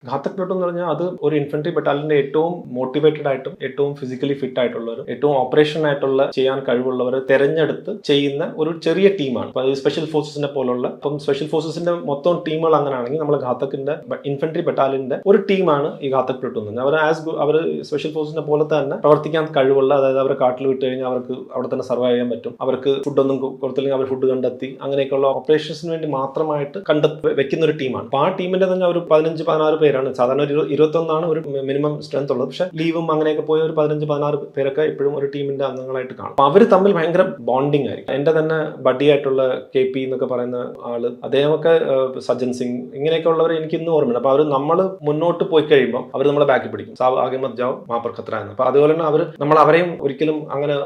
Ghatak Pluto എന്ന് പറഞ്ഞാൽ അത് ഒരു ഇൻഫൻട്രി ബറ്റാലിയന്റെ ഏറ്റവും മോട്ടിവേറ്റഡ് ആയിട്ടും ഏറ്റവും ഫിസിക്കലി ഫിറ്റ് ആയിട്ടുള്ളവരും ഏറ്റവും ഓപ്പറേഷൻ ആയിട്ടുള്ള ചെയ്യാൻ കഴിവുള്ളവർ തെരഞ്ഞെടുത്ത് ചെയ്യുന്ന ഒരു ചെറിയ ടീമാണ്. അപ്പൊ സ്പെഷ്യൽ ഫോഴ്സസിനെ പോലുള്ള ഇപ്പം സ്പെഷ്യൽ ഫോഴ്സസിന്റെ മൊത്തം ടീമുകൾ അങ്ങനെയാണെങ്കിൽ നമ്മൾ ഘാതകിന്റെ ഇൻഫൻട്രി ബറ്റാലിയന്റെ ഒരു ടീമാണ് ഈ ഘാതക് പ്ലൂട്ടോ എന്ന് പറഞ്ഞാൽ. അവർ സ്പെഷ്യൽ ഫോഴ്സിനെ പോലെ തന്നെ പ്രവർത്തിക്കാൻ കഴിവുള്ള, അതായത് അവരെ കാട്ടിൽ വിട്ട് കഴിഞ്ഞാൽ അവർക്ക് അവിടെ തന്നെ സർവൈവ് ചെയ്യാൻ പറ്റും, അവർക്ക് ഫുഡൊന്നും കൊടുത്തില്ലെങ്കിൽ അവർ ഫുഡ് കണ്ടെത്തി അങ്ങനെയൊക്കെയുള്ള ഓപ്പറേഷൻസിന് വേണ്ടി മാത്രമായിട്ട് വെക്കുന്ന ഒരു ടീമാണ്. അപ്പൊ ആ ടീമിന്റെ തന്നെ ഒരു 15-16 പേരാണ്. സാധാരണ ഒരു 21 ഒരു മിനിമം സ്ട്രെങ്ത് ഉള്ളത്. പക്ഷെ ലീവും അങ്ങനെയൊക്കെ പോയ ഒരു 15-16 പേരൊക്കെ ഇപ്പോഴും ഒരു ടീമിന്റെ അംഗങ്ങളായിട്ട് കാണും. അപ്പൊ അവർ തമ്മിൽ ഭയങ്കര ബോണ്ടിങ് ആയിരിക്കും. എന്റെ തന്നെ ബഡി ആയിട്ടുള്ള KP എന്നൊക്കെ പറയുന്ന ആള്, അദ്ദേഹമൊക്കെ സജ്ജൻ സിംഗ് ഇങ്ങനെയൊക്കെ ഉള്ളവർ എനിക്ക് ഇന്നും ഓർമ്മയുണ്ട്. അപ്പൊ അവർ നമ്മൾ മുന്നോട്ട് പോയി കഴിയുമ്പോൾ അവർ നമ്മളെ ബാക്കി പിടിക്കും. ആകെ മത് ജാവ് മാപ്പർ ഖത്ര എന്ന്. അപ്പൊ അതുപോലെ തന്നെ നമ്മൾ അവരെയും ഒരിക്കലും അങ്ങനെ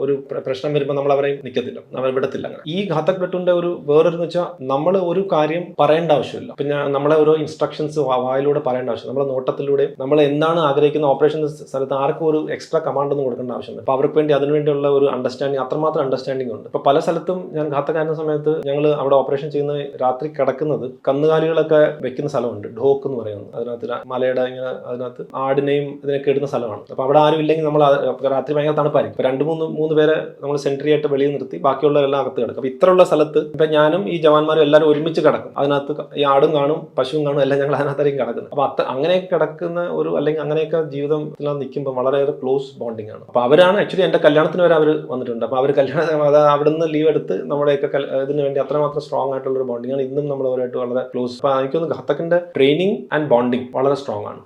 ഒരു പ്രശ്നം വരുമ്പോൾ നമ്മൾ അവരെയും നിൽക്കത്തില്ല, അവർ വിടത്തില്ല. അങ്ങനെ ഈ ഘാതക് പ്ലൂട്ടോന്റെ ഒരു വേറൊരു വെച്ചാൽ നമ്മൾ ഒരു കാര്യം പറയേണ്ട ആവശ്യമില്ല. പിന്നെ നമ്മളെ ഓരോ ഇൻസ്ട്രക്ഷൻസ് വായിലൂടെ പറയേണ്ട ആവശ്യം, നമ്മളെ നോട്ടത്തിലൂടെ നമ്മൾ എന്താണ് ആഗ്രഹിക്കുന്ന ഓപ്പറേഷൻ സ്ഥലത്ത് ആർക്കും ഒരു എക്സ്ട്രാ കമാൻഡ് ഒന്നും കൊടുക്കേണ്ട ആവശ്യമില്ല. അപ്പൊ അവർക്ക് വേണ്ടി അതിനുവേണ്ടിയുള്ള ഒരു അണ്ടർസ്റ്റാൻഡിങ്, അത്രമാത്രം അണ്ടർസ്റ്റാൻഡിംഗ് ഉണ്ട്. ഇപ്പൊ പല സ്ഥലത്തും ഞാൻ ഘാതകാരുന്ന സമയത്ത് ഞങ്ങൾ അവിടെ ഓപ്പറേഷൻ ചെയ്യുന്ന രാത്രി കിടക്കുന്നത് കന്നുകാലികളൊക്കെ വെക്കുന്ന സ്ഥലമുണ്ട്, ഢോക്ക് എന്ന് പറയുന്നത്. അതിനകത്ത് മലയുടെ ഇങ്ങനെ അതിനകത്ത് ആടിനെയും ഇതിനൊക്കെ ഇടുന്ന സ്ഥലമാണ്. അപ്പൊ അവിടെ ആരും ഇല്ലെങ്കിൽ നമ്മൾ രാത്രി ഭയങ്കര തണുപ്പായിരിക്കും. ഇപ്പൊ 2-3 പേരെ നമ്മൾ സെൻട്രി ആയിട്ട് വെളിയിൽ നിർത്തി ബാക്കിയുള്ളവരെല്ലാം അകത്ത് കിടക്കും. അപ്പൊ ഇത്രയുള്ള സ്ഥലത്ത് ഇപ്പൊ ഞാനും ഈ ജവാന്മാരും എല്ലാവരും ഒരുമിച്ച് കിടക്കും. അതിനകത്ത് ഈ ആടും കാണും, പശുവും കാണും, എല്ലാം ഞങ്ങൾ അതിനകത്തായിരിക്കും കിടക്കുന്നത്. അപ്പൊ അങ്ങനെയൊക്കെ കിടക്കുന്ന ഒരു, അല്ലെങ്കിൽ അങ്ങനെയൊക്കെ ജീവിതത്തിൽ നിൽക്കുമ്പോൾ വളരെയേറെ ക്ലോസ് ബോണ്ടിങ് ആണ്. അപ്പൊ അവരാണ് ആക്ച്വലി എന്റെ കല്യാണത്തിന് വരെ അവർ വന്നിട്ടുണ്ട്. അപ്പൊ അവർ അവിടെ നിന്ന് ലീവ് എടുത്ത് നമ്മുടെയൊക്കെ ഇതിന് വേണ്ടി അത്രമാത്രം സ്ട്രോങ് ആയിട്ടുള്ള ഒരു ബോണ്ടിങ് ആണ്. ഇന്നും നമ്മൾ അവരായിട്ട് വളരെ ക്ലോസ്. അപ്പൊ എനിക്കൊന്ന് ഘാതകിന്റെ ട്രെയിനിങ് ആൻഡ് ബോണ്ടിങ് വളരെ സ്ട്രോങ് ആണ്.